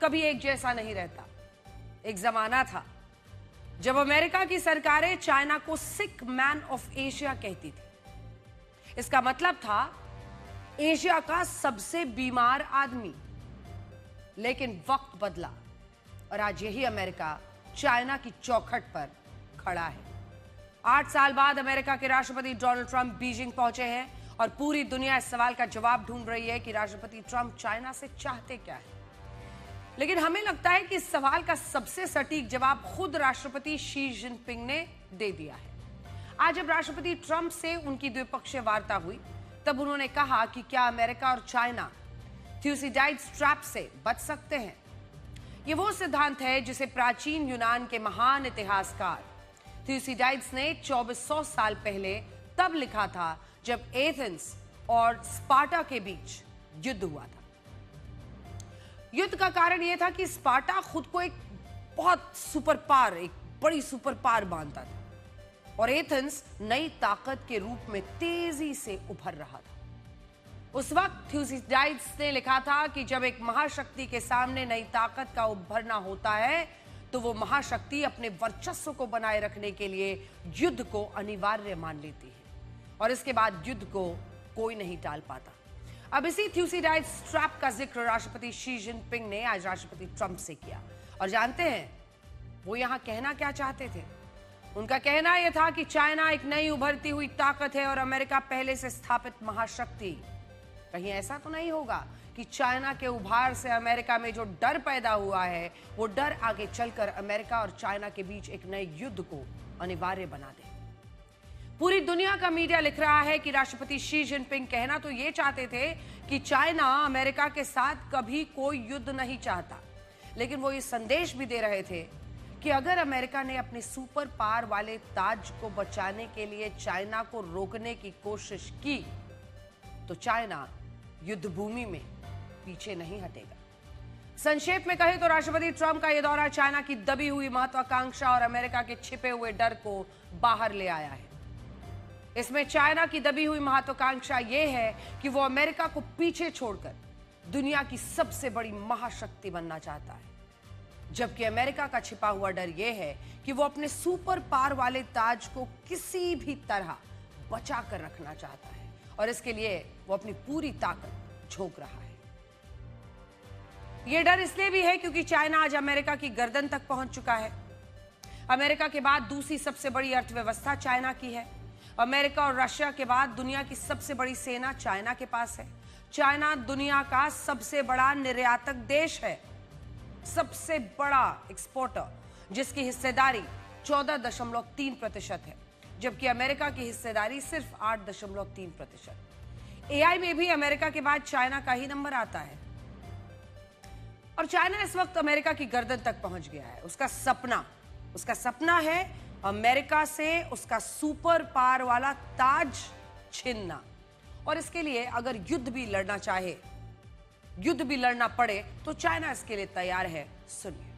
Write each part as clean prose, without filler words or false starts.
कभी एक जैसा नहीं रहता। एक जमाना था जब अमेरिका की सरकारें चाइना को सिक मैन ऑफ एशिया कहती थी। इसका मतलब था एशिया का सबसे बीमार आदमी। लेकिन वक्त बदला और आज यही अमेरिका चाइना की चौखट पर खड़ा है। 8 साल बाद अमेरिका के राष्ट्रपति डोनाल्ड ट्रंप बीजिंग पहुंचे हैं और पूरी दुनिया इस सवाल का जवाब ढूंढ रही है कि राष्ट्रपति ट्रंप चाइना से चाहते क्या है। लेकिन हमें लगता है कि इस सवाल का सबसे सटीक जवाब खुद राष्ट्रपति शी जिनपिंग ने दे दिया है। आज जब राष्ट्रपति ट्रंप से उनकी द्विपक्षीय वार्ता हुई तब उन्होंने कहा कि क्या अमेरिका और चाइना थ्यूसिडाइड्स ट्रैप से बच सकते हैं। यह वो सिद्धांत है जिसे प्राचीन यूनान के महान इतिहासकार थ्यूसिडाइड्स ने 2400 साल पहले तब लिखा था जब एथेंस और स्पार्टा के बीच युद्ध हुआ था। युद्ध का कारण यह था कि स्पार्टा खुद को एक बहुत सुपर पावर, एक बड़ी सुपर पावर मानता था और एथेंस नई ताकत के रूप में तेजी से उभर रहा था। उस वक्त थ्यूसिडाइड्स ने लिखा था कि जब एक महाशक्ति के सामने नई ताकत का उभरना होता है तो वो महाशक्ति अपने वर्चस्व को बनाए रखने के लिए युद्ध को अनिवार्य मान लेती है और इसके बाद युद्ध को कोई नहीं टाल पाता। अब इसी थ्यूसिडाइड्स ट्रैप का जिक्र राष्ट्रपति शी जिनपिंग ने आज राष्ट्रपति ट्रंप से किया और जानते हैं वो यहां कहना क्या चाहते थे। उनका कहना यह था कि चाइना एक नई उभरती हुई ताकत है और अमेरिका पहले से स्थापित महाशक्ति। कहीं ऐसा तो नहीं होगा कि चाइना के उभार से अमेरिका में जो डर पैदा हुआ है वो डर आगे चलकर अमेरिका और चाइना के बीच एक नए युद्ध को अनिवार्य बना दे। पूरी दुनिया का मीडिया लिख रहा है कि राष्ट्रपति शी जिनपिंग कहना तो ये चाहते थे कि चाइना अमेरिका के साथ कभी कोई युद्ध नहीं चाहता, लेकिन वो ये संदेश भी दे रहे थे कि अगर अमेरिका ने अपने सुपर पावर वाले ताज को बचाने के लिए चाइना को रोकने की कोशिश की तो चाइना युद्ध भूमि में पीछे नहीं हटेगा। संक्षेप में कहें तो राष्ट्रपति ट्रंप का यह दौरा चाइना की दबी हुई महत्वाकांक्षा और अमेरिका के छिपे हुए डर को बाहर ले आया है। इसमें चाइना की दबी हुई महत्वाकांक्षा यह है कि वो अमेरिका को पीछे छोड़कर दुनिया की सबसे बड़ी महाशक्ति बनना चाहता है, जबकि अमेरिका का छिपा हुआ डर यह है कि वो अपने सुपर पावर वाले ताज को किसी भी तरह बचा कर रखना चाहता है और इसके लिए वो अपनी पूरी ताकत झोंक रहा है। यह डर इसलिए भी है क्योंकि चाइना आज अमेरिका की गर्दन तक पहुंच चुका है। अमेरिका के बाद दूसरी सबसे बड़ी अर्थव्यवस्था चाइना की है। अमेरिका और रशिया के बाद दुनिया की सबसे बड़ी सेना चाइना के पास है। चाइना दुनिया का सबसे बड़ा निर्यातक देश है, सबसे बड़ा एक्सपोर्टर, जिसकी हिस्सेदारी 14.3% है, जबकि अमेरिका की हिस्सेदारी सिर्फ 8.3%। एआई में भी अमेरिका के बाद चाइना का ही नंबर आता है और चाइना इस वक्त अमेरिका की गर्दन तक पहुंच गया है। उसका सपना है अमेरिका से उसका सुपर पावर वाला ताज छीनना और इसके लिए अगर युद्ध भी लड़ना चाहे, युद्ध भी लड़ना पड़े तो चाइना इसके लिए तैयार है। सुनिए।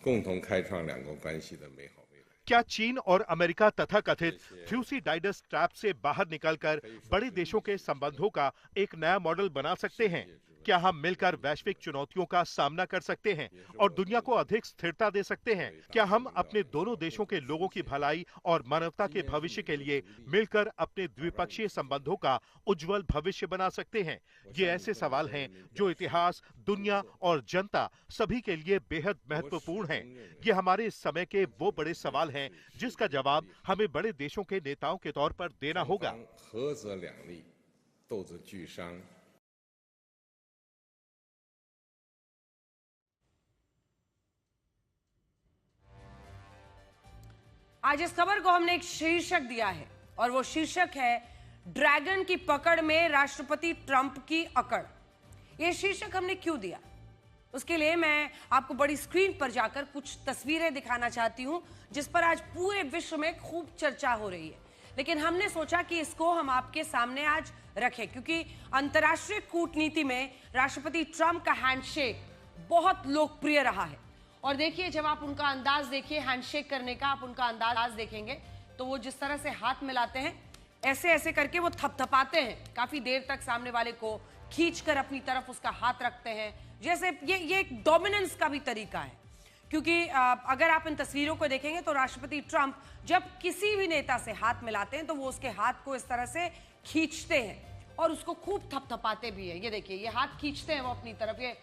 共同开创两国关系的美好未来。 क्या चीन और अमेरिका तथाकथित थ्यूसिडाइडस ट्रैप से बाहर निकलकर बड़े देशों के संबंधों का एक नया मॉडल बना सकते हैं? क्या हम मिलकर वैश्विक चुनौतियों का सामना कर सकते हैं और दुनिया को अधिक स्थिरता दे सकते हैं? क्या हम अपने दोनों देशों के लोगों की भलाई और मानवता के भविष्य के लिए मिलकर अपने द्विपक्षीय संबंधों का उज्जवल भविष्य बना सकते हैं? ये ऐसे सवाल हैं जो इतिहास, दुनिया और जनता सभी के लिए बेहद महत्वपूर्ण हैं। ये हमारे इस समय के वो बड़े सवाल हैं जिसका जवाब हमें बड़े देशों के नेताओं के तौर पर देना होगा। 合则两利，斗则俱伤。 आज इस खबर को हमने एक शीर्षक दिया है और वो शीर्षक है ड्रैगन की पकड़ में राष्ट्रपति ट्रंप की अकड़। ये शीर्षक हमने क्यों दिया, उसके लिए मैं आपको बड़ी स्क्रीन पर जाकर कुछ तस्वीरें दिखाना चाहती हूं जिस पर आज पूरे विश्व में खूब चर्चा हो रही है। लेकिन हमने सोचा कि इसको हम आपके सामने आज रखें क्योंकि अंतर्राष्ट्रीय कूटनीति में राष्ट्रपति ट्रंप का हैंडशेक बहुत लोकप्रिय रहा है। और देखिए, जब आप उनका अंदाज देखिए हैंडशेक करने का, आप उनका अंदाज देखेंगे तो वो जिस तरह से हाथ मिलाते हैं, ऐसे ऐसे करके वो थपथपाते हैं, काफी देर तक सामने वाले को खींचकर अपनी तरफ उसका हाथ रखते हैं। जैसे ये एक डोमिनेंस का भी तरीका है, क्योंकि अगर आप इन तस्वीरों को देखेंगे तो राष्ट्रपति ट्रंप जब किसी भी नेता से हाथ मिलाते हैं तो वो उसके हाथ को इस तरह से खींचते हैं और उसको खूब थपथपाते भी है। ये देखिए, ये हाथ खींचते हैं वो अपनी तरफ। ये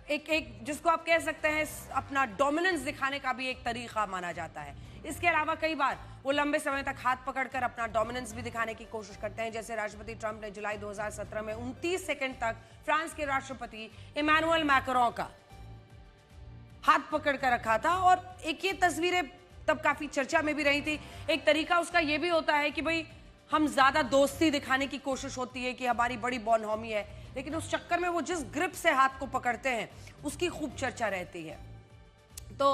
एक जिसको आप कह सकते हैं अपना डोमिनेंस दिखाने का भी एक तरीका माना जाता है। इसके अलावा कई बार वो लंबे समय तक हाथ पकड़कर अपना डोमिनेंस भी दिखाने की कोशिश करते हैं। जैसे राष्ट्रपति ट्रंप ने जुलाई 2017 में 29 सेकंड तक फ्रांस के राष्ट्रपति इमैनुअल मैक्रों का हाथ पकड़ कर रखा था, और एक ये तस्वीरें तब काफी चर्चा में भी रही थी। एक तरीका उसका ये भी होता है कि भाई हम ज्यादा दोस्ती दिखाने की कोशिश होती है कि हमारी बड़ी बॉनहोमी है, लेकिन उस चक्कर में वो जिस ग्रिप से हाथ को पकड़ते हैं उसकी खूब चर्चा रहती है। तो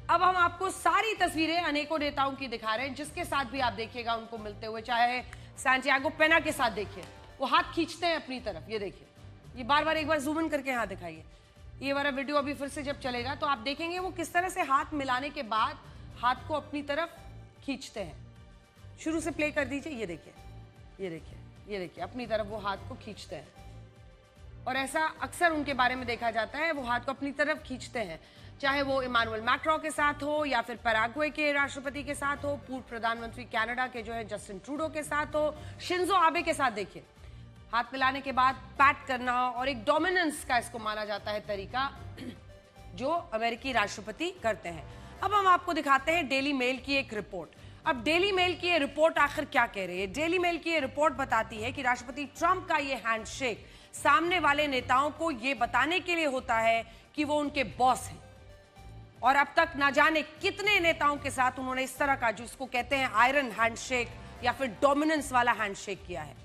अब हम आपको सारी तस्वीरें अनेकों नेताओं की दिखा रहे हैं, जिसके साथ भी आप देखिएगा उनको मिलते हुए, चाहे सैंटियागो पेना के साथ देखिए, वो हाथ खींचते हैं अपनी तरफ। ये देखिए, ये बार बार एक बार जूम इन करके हाथ दिखाइए। ये वाला वीडियो अभी फिर से जब चलेगा तो आप देखेंगे वो किस तरह से हाथ मिलाने के बाद हाथ को अपनी तरफ खींचते हैं। शुरू से प्ले कर दीजिए। ये देखिए, ये देखिए, ये देखिए, अपनी तरफ वो हाथ को खींचते हैं, और ऐसा अक्सर उनके बारे में देखा जाता है, वो हाथ को अपनी तरफ खींचते हैं, चाहे वो इमानुएल मैक्रों के साथ हो या फिर पैराग्वे के राष्ट्रपति के साथ हो, पूर्व प्रधानमंत्री कनाडा के जो है जस्टिन ट्रूडो के साथ हो, शिंजो आबे के साथ। देखिए, हाथ मिलाने के बाद पैट करना, और एक डोमिनेंस का इसको माना जाता है तरीका जो अमेरिकी राष्ट्रपति करते हैं। अब हम आपको दिखाते हैं डेली मेल की एक रिपोर्ट। अब डेली मेल की ये रिपोर्ट आखिर क्या कह रही है? डेली मेल की ये रिपोर्ट बताती है कि राष्ट्रपति ट्रंप का ये हैंडशेक सामने वाले नेताओं को ये बताने के लिए होता है कि वो उनके बॉस हैं, और अब तक ना जाने कितने नेताओं के साथ उन्होंने इस तरह का, जिसको कहते हैं आयरन हैंडशेक या फिर डोमिनेंस वाला हैंडशेक किया है।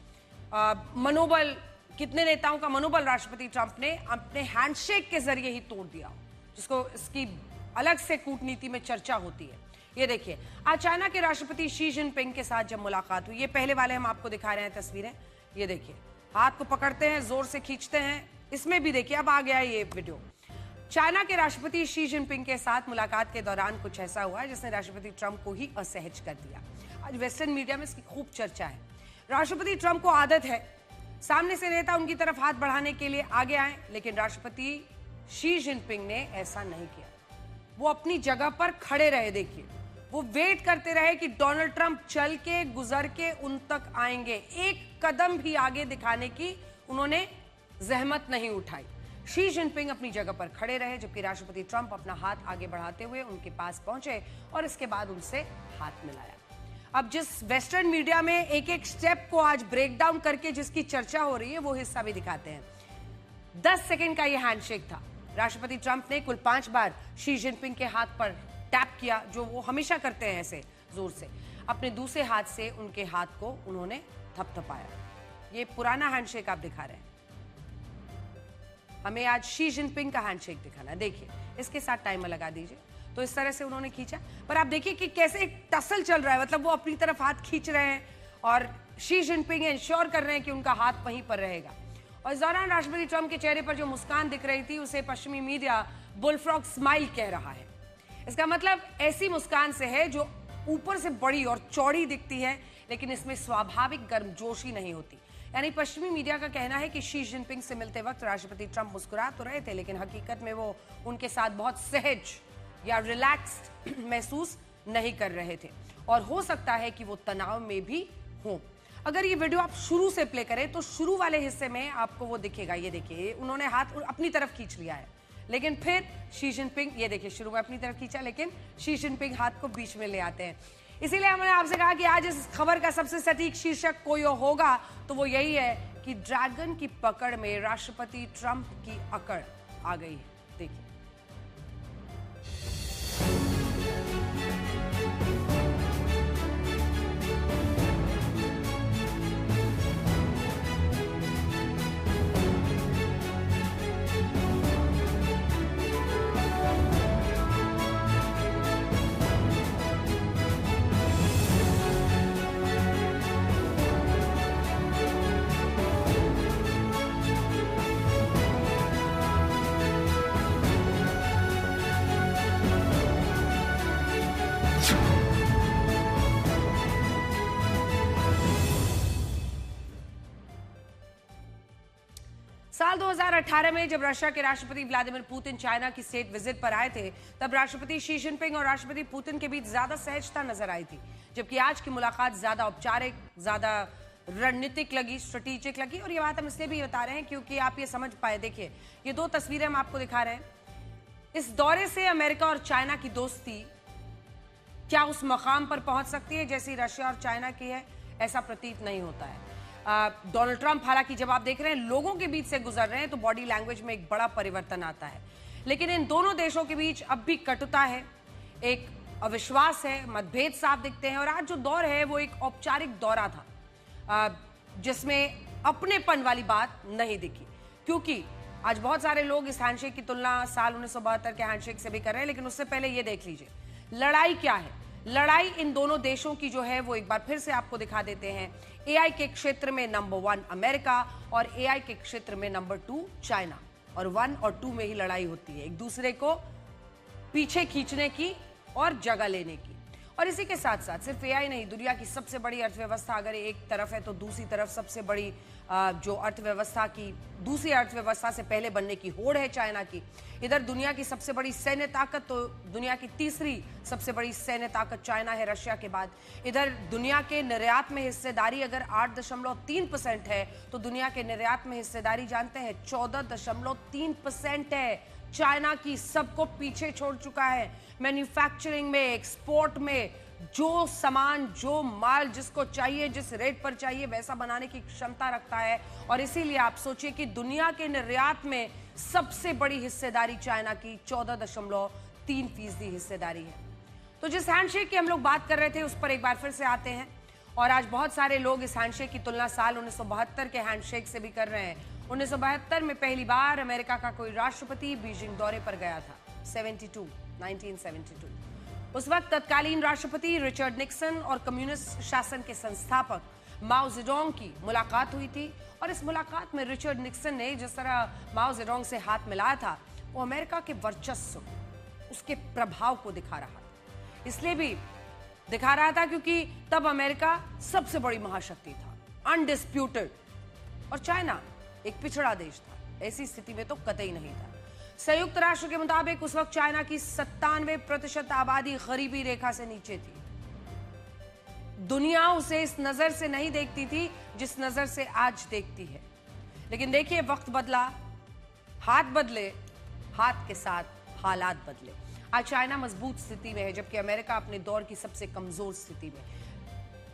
मनोबल, कितने नेताओं का मनोबल राष्ट्रपति ट्रंप ने अपने हैंडशेक के जरिए ही तोड़ दिया, जिसको इसकी अलग से कूटनीति में चर्चा होती है। ये देखिए, आज चाइना के राष्ट्रपति शी जिनपिंग के साथ जब मुलाकात हुई, ये पहले वाले हम आपको दिखा रहे हैं तस्वीरें। ये देखिए, हाथ को पकड़ते हैं, जोर से खींचते हैं। इसमें भी देखिए, अब आ गया ये वीडियो। चाइना के राष्ट्रपति शी जिनपिंग के साथ मुलाकात के दौरान कुछ ऐसा हुआ जिसने राष्ट्रपति ट्रंप को ही असहज कर दिया। आज वेस्टर्न मीडिया में इसकी खूब चर्चा है। राष्ट्रपति ट्रंप को आदत है सामने से नेता उनकी तरफ हाथ बढ़ाने के लिए आगे आए, लेकिन राष्ट्रपति शी जिनपिंग ने ऐसा नहीं किया। वो अपनी जगह पर खड़े रहे। देखिए, वो वेट करते रहे कि डोनाल्ड ट्रंप चल के गुजर के उन तक आएंगे। एक कदम भी आगे दिखाने की उन्होंने जहमत नहीं उठाई। शी जिनपिंग अपनी जगह पर खड़े रहे, जबकि राष्ट्रपति ट्रंप अपना हाथ आगे बढ़ाते हुए उनके पास पहुंचे और इसके बाद उनसे हाथ मिलाया। अब जिस वेस्टर्न मीडिया में एक एक स्टेप को आज ब्रेक डाउन करके जिसकी चर्चा हो रही है, वो हिस्सा भी दिखाते हैं। 10 सेकंड का यह हैंडशेक था। राष्ट्रपति ट्रंप ने कुल 5 बार शी जिनपिंग के हाथ पर टैप किया, जो वो हमेशा करते हैं ऐसे जोर से। अपने दूसरे हाथ से उनके हाथ को उन्होंने थपथपाया। ये पुराना हैंडशेक आप दिखा रहे हैं, हमें आज शी जिनपिंग का हैंडशेक दिखाना है। देखिए, इसके साथ टाइमर लगा दीजिए। तो इस तरह से उन्होंने खींचा, पर आप देखिए कि कैसे एक टसल चल रहा है, मतलब वो अपनी तरफ हाथ खींच रहे हैं और शी जिनपिंग इंश्योर कर रहे हैं कि उनका हाथ वहीं पर रहेगा। और इस दौरान राष्ट्रपति ट्रंप के चेहरे पर जो मुस्कान दिख रही थी, उसे पश्चिमी मीडिया बुलफ्रॉग स्माइल कह रहा है। इसका मतलब ऐसी मुस्कान से है जो ऊपर से बड़ी और चौड़ी दिखती है, लेकिन इसमें स्वाभाविक गर्मजोशी नहीं होती। यानी पश्चिमी मीडिया का कहना है कि शी जिनपिंग से मिलते वक्त राष्ट्रपति ट्रंप मुस्कुरा तो रहे थे, लेकिन हकीकत में वो उनके साथ बहुत सहज या रिलैक्स्ड महसूस नहीं कर रहे थे, और हो सकता है कि वो तनाव में भी हों। अगर ये वीडियो आप शुरू से प्ले करें तो शुरू वाले हिस्से में आपको वो दिखेगा। ये देखिए, उन्होंने हाथ अपनी तरफ खींच लिया है, लेकिन फिर शी जिनपिंग, ये देखिए, शुरू में अपनी तरफ खींचा, लेकिन शी जिनपिंग हाथ को बीच में ले आते हैं। इसीलिए हमने आपसे कहा कि आज इस खबर का सबसे सटीक शीर्षक कोई होगा तो वो यही है कि ड्रैगन की पकड़ में राष्ट्रपति ट्रंप की अकड़ आ गई है। देखिए, 2018 में जब रशिया के राष्ट्रपति व्लादिमीर पुतिन चाइना की स्टेट विजिट पर आए थे, तब राष्ट्रपति शी जिनपिंग और राष्ट्रपति पुतिन के बीच ज्यादा सहजता नजर आई थी, जबकि आज की मुलाकात ज्यादा औपचारिक, ज्यादा रणनीतिक लगी, स्ट्रेटेजिक लगी। और ये बात हम इसलिए भी बता रहे हैं क्योंकि आप ये समझ पाए। देखिए, ये दो तस्वीरें हम आपको दिखा रहे हैं। इस दौरे से अमेरिका और चाइना की दोस्ती क्या उस मकाम पर पहुंच सकती है जैसी रशिया और चाइना की है? ऐसा प्रतीत नहीं होता है। डोनाल्ड ट्रंप हालांकि जब आप देख रहे हैं लोगों के बीच से गुजर रहे हैं तो बॉडी लैंग्वेज में एक बड़ा परिवर्तन आता है, लेकिन इन दोनों देशों के बीच अब भी कटुता है, एक अविश्वास है, मतभेद साफ दिखते हैं। और आज जो दौर है वो एक औपचारिक दौरा था जिसमें अपनेपन वाली बात नहीं दिखी, क्योंकि आज बहुत सारे लोग इस हैंडशेक की तुलना साल 1972 के हैंडशेक से भी कर रहे हैं। लेकिन उससे पहले ये देख लीजिए लड़ाई क्या है। लड़ाई इन दोनों देशों की जो है वो एक बार फिर से आपको दिखा देते हैं। एआई के क्षेत्र में नंबर 1 अमेरिका और एआई के क्षेत्र में नंबर 2 चाइना, और 1 और 2 में ही लड़ाई होती है, एक दूसरे को पीछे खींचने की और जगह लेने की। और इसी के साथ साथ सिर्फ एआई नहीं, दुनिया की सबसे बड़ी अर्थव्यवस्था अगर एक तरफ है तो दूसरी तरफ सबसे बड़ी जो अर्थव्यवस्था की दूसरी अर्थव्यवस्था से पहले बनने की होड़ है चाइना की। इधर दुनिया की सबसे बड़ी सैन्य ताकत, तो दुनिया की तीसरी सबसे बड़ी सैन्य ताकत चाइना है रशिया के बाद। इधर दुनिया के निर्यात में हिस्सेदारी अगर 8.3% है तो दुनिया के निर्यात में हिस्सेदारी जानते हैं 14.3% है। चाइना की सबको पीछे छोड़ चुका है। मैन्युफैक्चरिंग में, एक्सपोर्ट में जो सामान, जो माल जिसको चाहिए, जिस रेट पर चाहिए वैसा बनाने की क्षमता रखता है। और इसीलिए आप सोचिए कि दुनिया के निर्यात में सबसे बड़ी हिस्सेदारी चाइना की 14.3% हिस्सेदारी है। तो जिस हैंडशेक की हम लोग बात कर रहे थे उस पर एक बार फिर से आते हैं। और आज बहुत सारे लोग इस हैंडशेक की तुलना साल 1972 के हैंडशेक से भी कर रहे हैं। 1972 में पहली बार अमेरिका का कोई राष्ट्रपति बीजिंग दौरे पर गया था, 1972। उस वक्त तत्कालीन राष्ट्रपति रिचर्ड निक्सन और कम्युनिस्ट शासन के संस्थापक माओ जेडोंग की मुलाकात हुई थी। और इस मुलाकात में रिचर्ड निक्सन ने जिस तरह माओ जेडोंग से हाथ मिलाया था वो अमेरिका के वर्चस्व, उसके प्रभाव को दिखा रहा था। इसलिए भी दिखा रहा था क्योंकि तब अमेरिका सबसे बड़ी महाशक्ति था, अनडिस्प्यूटेड, और चाइना एक पिछड़ा देश था। ऐसी स्थिति में तो कतई नहीं था। संयुक्त राष्ट्र के मुताबिक उस वक्त चाइना की 97% आबादी गरीबी रेखा से नीचे थी। दुनिया उसे इस नजर से नहीं देखती थी जिस नजर से आज देखती है। लेकिन देखिए, वक्त बदला, हाथ बदले, हाथ के साथ हालात बदले। आज चाइना मजबूत स्थिति में है जबकि अमेरिका अपने दौर की सबसे कमजोर स्थिति में।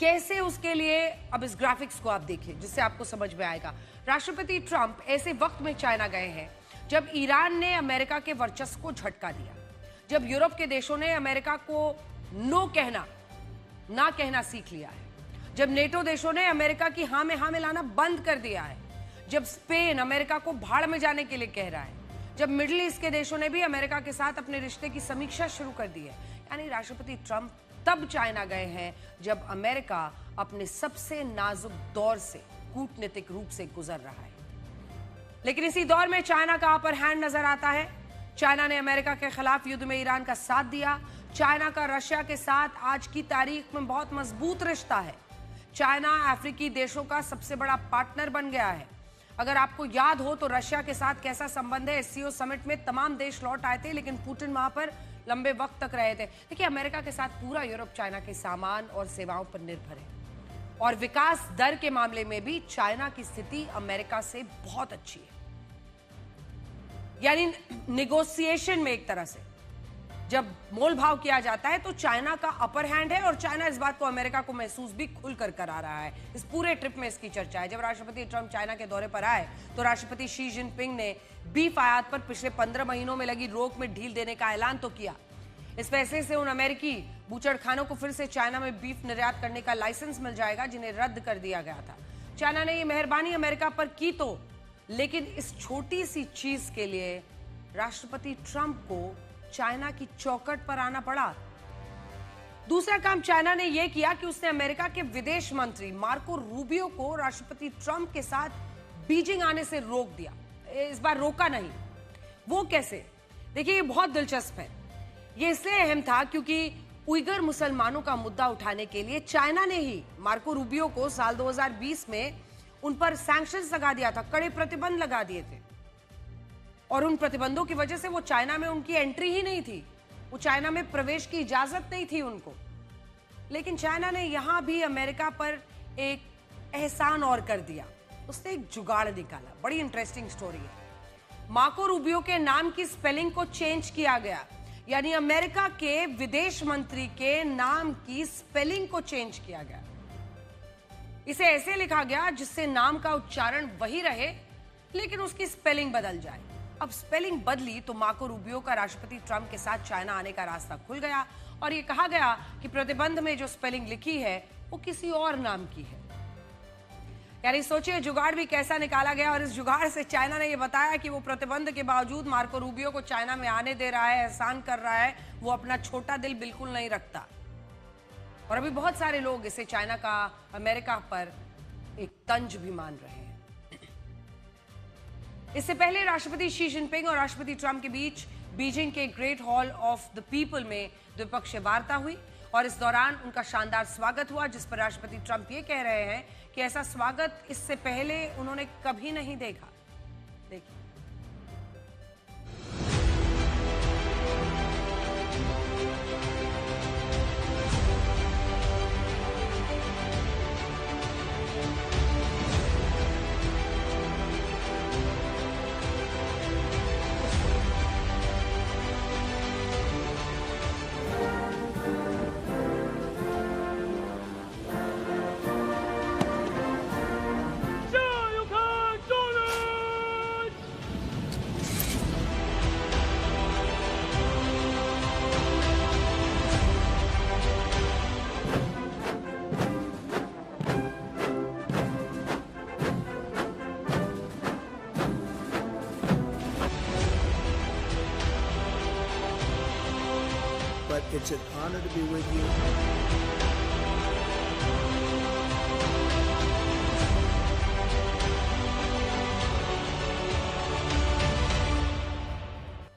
कैसे, उसके लिए अब इस ग्राफिक्स को आप देखिए जिससे आपको समझ में आएगा। राष्ट्रपति ट्रंप ऐसे वक्त में चाइना गए हैं जब ईरान ने अमेरिका के वर्चस्व को झटका दिया, जब यूरोप के देशों ने अमेरिका को नो कहना, ना कहना सीख लिया है, जब नेटो देशों ने अमेरिका की हां में हां मिलाना बंद कर दिया है, जब स्पेन अमेरिका को भाड़ में जाने के लिए कह रहा है, जब मिडिल ईस्ट के देशों ने भी अमेरिका के साथ अपने रिश्ते की समीक्षा शुरू कर दी है। यानी राष्ट्रपति ट्रंप तब चाइना गए हैं जब अमेरिका अपने सबसे नाजुक दौर से कूटनीतिक रूप से गुजर रहा है। लेकिन इसी दौर में चाइना का अपर हैंड नजर आता है। चाइना ने अमेरिका के खिलाफ युद्ध में ईरान का साथ दिया। चाइना का रशिया के साथ आज की तारीख में बहुत मजबूत रिश्ता है। चाइना अफ्रीकी देशों का सबसे बड़ा पार्टनर बन गया है। अगर आपको याद हो तो रशिया के साथ कैसा संबंध है। एससीओ समिट में तमाम देश लौट आए थे लेकिन पुतिन वहां पर लंबे वक्त तक रहे थे। देखिए, अमेरिका के साथ पूरा यूरोप चाइना के सामान और सेवाओं पर निर्भर है और विकास दर के मामले में भी चाइना की स्थिति अमेरिका से बहुत अच्छी है। यानी निगोशिएशन में एक तरह से जब मोल भाव किया जाता है तो चाइना का अपर हैंड है और चाइना इस बात को अमेरिका को महसूस भी खुलकर करा रहा है। इस पूरे ट्रिप में इसकी चर्चा है। जब राष्ट्रपति ट्रंप चाइना के दौरे पर आए तो राष्ट्रपति शी जिनपिंग ने बीफ आयात पर पिछले 15 महीनों में लगी रोक में ढील देने का ऐलान तो किया। इस फैसले से उन अमेरिकी बूचड़खानों को फिर से चाइना में बीफ निर्यात करने का लाइसेंस मिल जाएगा जिन्हें रद्द कर दिया गया था। चाइना ने यह मेहरबानी अमेरिका पर की तो, लेकिन इस छोटी सी चीज के लिए राष्ट्रपति ट्रंप को चाइना की चौखट पर आना पड़ा। दूसरा काम चाइना ने यह किया कि उसने अमेरिका के विदेश मंत्री मार्को रूबियो को राष्ट्रपति ट्रंप के साथ बीजिंग आने से रोक दिया। इस बार रोका नहीं। वो कैसे? देखिए, ये बहुत दिलचस्प है। ये इसलिए अहम था क्योंकि उइगर मुसलमानों का मुद्दा उठाने के लिए चाइना ने ही मार्को रूबियो को साल 2020 में उन पर सैंक्शंस लगा दिया था, कड़े प्रतिबंध लगा दिए थे। और उन प्रतिबंधों की वजह से वो चाइना में उनकी एंट्री ही नहीं थी, वो चाइना में प्रवेश की इजाजत नहीं थी उनको। लेकिन चाइना ने यहां भी अमेरिका पर एक एहसान और कर दिया, उसने एक जुगाड़ निकाला। बड़ी इंटरेस्टिंग स्टोरी है। मार्को रूबियो के नाम की स्पेलिंग को चेंज किया गया, यानी अमेरिका के विदेश मंत्री के नाम की स्पेलिंग को चेंज किया गया। इसे ऐसे लिखा गया जिससे नाम का उच्चारण वही रहे लेकिन उसकी स्पेलिंग बदल जाए। अब स्पेलिंग बदली तो मार्को रूबियो का राष्ट्रपति ट्रंप के साथ चाइना आने का रास्ता खुल गया और यह कहा गया कि प्रतिबंध में जो स्पेलिंग लिखी है वो किसी और नाम की है। यानी सोचिए जुगाड़ भी कैसा निकाला गया। और इस जुगाड़ से चाइना ने यह बताया कि वो प्रतिबंध के बावजूद मार्को रूबियो को चाइना में आने दे रहा है, एहसान कर रहा है, वो अपना छोटा दिल बिल्कुल नहीं रखता। और अभी बहुत सारे लोग इसे चाइना का अमेरिका पर एक तंज भी मान रहे हैं। इससे पहले राष्ट्रपति शी जिनपिंग और राष्ट्रपति ट्रंप के बीच बीजिंग के great hall of the people में द्विपक्षीय वार्ता हुई और इस दौरान उनका शानदार स्वागत हुआ, जिस पर राष्ट्रपति ट्रंप ये कह रहे हैं कि ऐसा स्वागत इससे पहले उन्होंने कभी नहीं देखा। देखिए। But it's an honor to be with you.